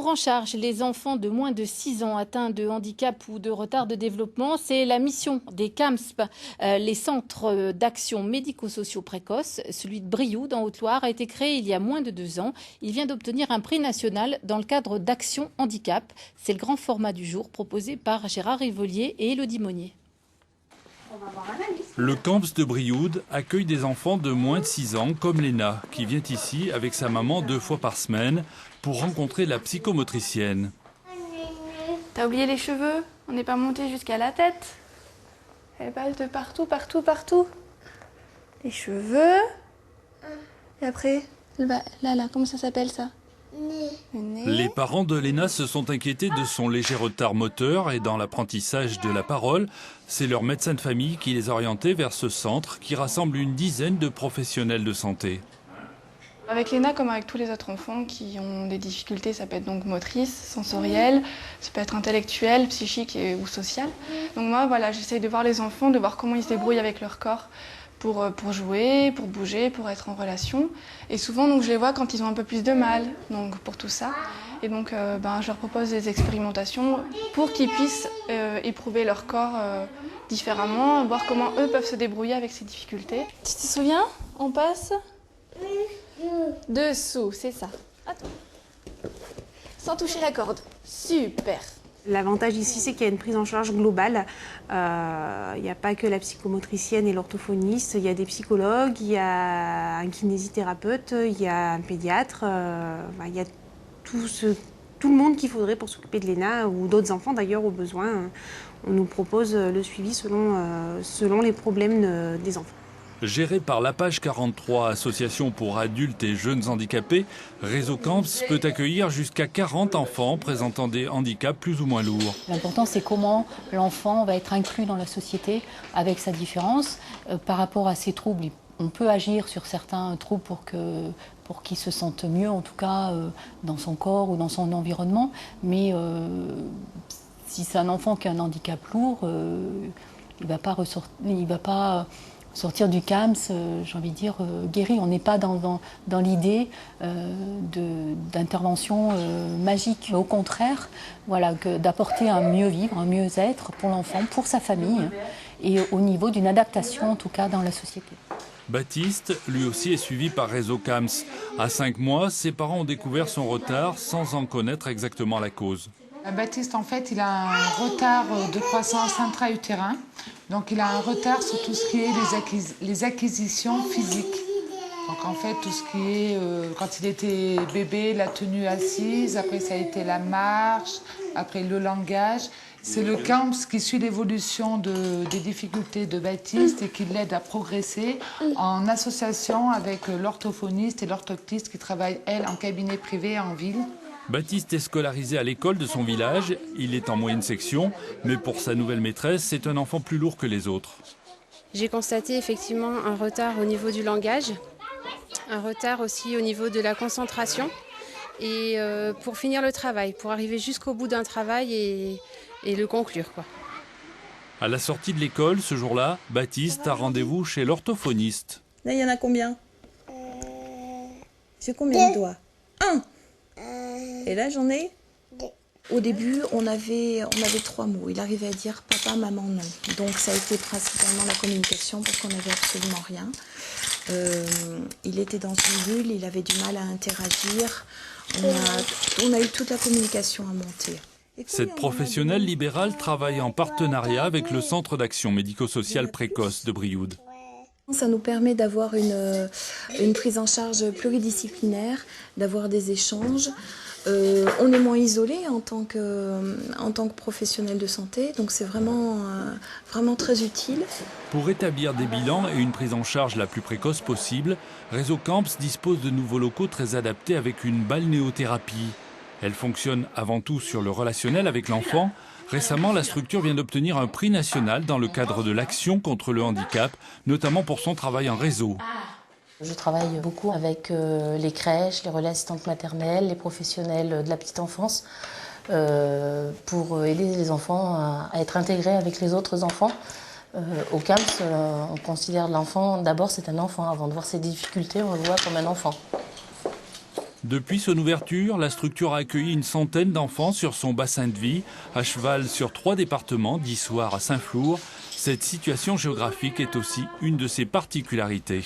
Prendre en charge les enfants de moins de 6 ans atteints de handicap ou de retard de développement, c'est la mission des CAMSP, les centres d'action médico-sociaux précoces. Celui de Brioude, en Haute-Loire, a été créé il y a moins de 2 ans. Il vient d'obtenir un prix national dans le cadre d'Action Handicap. C'est le grand format du jour proposé par Gérard Rivolier et Élodie Monnier. Le Camps de Brioude accueille des enfants de moins de 6 ans comme Léna, qui vient ici avec sa maman 2 fois par semaine pour rencontrer la psychomotricienne. T'as oublié les cheveux? On n'est pas monté jusqu'à la tête. Elle passe de partout, partout, partout. Les cheveux. Et après, là, comment ça s'appelle ça? Le nez. Les parents de Léna se sont inquiétés de son léger retard moteur et dans l'apprentissage de la parole. C'est leur médecin de famille qui les a orientés vers ce centre qui rassemble une dizaine de professionnels de santé. Avec Léna, comme avec tous les autres enfants qui ont des difficultés, ça peut être donc motrice, sensorielle, ça peut être intellectuelle, psychique ou sociale. Donc moi, voilà, j'essaye de voir les enfants, de voir comment ils se débrouillent avec leur corps pour jouer, pour bouger, pour être en relation. Et souvent, donc, je les vois quand ils ont un peu plus de mal, donc pour tout ça. Et donc, je leur propose des expérimentations pour qu'ils puissent éprouver leur corps différemment, voir comment eux peuvent se débrouiller avec ces difficultés. Tu te souviens? On passe dessous, c'est ça. Attends. Sans toucher la corde. Super. L'avantage ici, c'est qu'il y a une prise en charge globale. Il n'y a pas que la psychomotricienne et l'orthophoniste, il y a des psychologues, il y a un kinésithérapeute, il y a un pédiatre, il y a tout le monde qu'il faudrait pour s'occuper de Léna ou d'autres enfants d'ailleurs au besoin. On nous propose le suivi selon les problèmes des enfants. Géré par la page 43, association pour adultes et jeunes handicapés, Réseau Camps peut accueillir jusqu'à 40 enfants présentant des handicaps plus ou moins lourds. L'important, c'est comment l'enfant va être inclus dans la société avec sa différence. Par rapport à ses troubles, on peut agir sur certains troubles pour qu'il se sente mieux, en tout cas dans son corps ou dans son environnement. Mais si c'est un enfant qui a un handicap lourd, il ne va pas sortir du CAMS, j'ai envie de dire, guéri. On n'est pas dans l'idée d'intervention magique. Au contraire, voilà, d'apporter un mieux vivre, un mieux-être pour l'enfant, pour sa famille, et au niveau d'une adaptation, en tout cas, dans la société. Baptiste, lui aussi, est suivi par Réseau CAMS. À 5 mois, ses parents ont découvert son retard sans en connaître exactement la cause. Baptiste, en fait, il a un retard de croissance intra-utérin. Donc, il a un retard sur tout ce qui est les acquisitions physiques. Donc, en fait, tout ce qui est, quand il était bébé, la tenue assise, après ça a été la marche, après le langage. C'est le CAMS qui suit l'évolution des difficultés de Baptiste et qui l'aide à progresser en association avec l'orthophoniste et l'orthoptiste qui travaillent, elles, en cabinet privé en ville. Baptiste est scolarisé à l'école de son village. Il est en moyenne section, mais pour sa nouvelle maîtresse, c'est un enfant plus lourd que les autres. J'ai constaté effectivement un retard au niveau du langage, un retard aussi au niveau de la concentration et pour finir le travail, pour arriver jusqu'au bout d'un travail et le conclure, quoi. À la sortie de l'école, ce jour-là, Baptiste a rendez-vous chez l'orthophoniste. Là, il y en a combien? J'ai combien de doigts? 1. Et là, j'en ai 2. Au début, on avait 3 mots. Il arrivait à dire papa, maman, non. Donc, ça a été principalement la communication parce qu'on n'avait absolument rien. Il était dans une bulle, il avait du mal à interagir. On a eu toute la communication à monter. Cette professionnelle libérale travaille en partenariat avec le Centre d'action médico-sociale précoce de Brioude. Ça nous permet d'avoir une prise en charge pluridisciplinaire, d'avoir des échanges. On est moins isolé en tant que professionnel de santé, donc c'est vraiment très utile. Pour établir des bilans et une prise en charge la plus précoce possible, Réseau Camps dispose de nouveaux locaux très adaptés avec une balnéothérapie. Elle fonctionne avant tout sur le relationnel avec l'enfant. Récemment, la structure vient d'obtenir un prix national dans le cadre de l'action contre le handicap, notamment pour son travail en réseau. Je travaille beaucoup avec les crèches, les relais assistantes maternelles, les professionnels de la petite enfance pour aider les enfants à être intégrés avec les autres enfants. Au CAMS, on considère l'enfant, d'abord c'est un enfant, avant de voir ses difficultés, on le voit comme un enfant. Depuis son ouverture, la structure a accueilli une centaine d'enfants sur son bassin de vie, à cheval sur 3 départements, d'Issoire à Saint-Flour. Cette situation géographique est aussi une de ses particularités.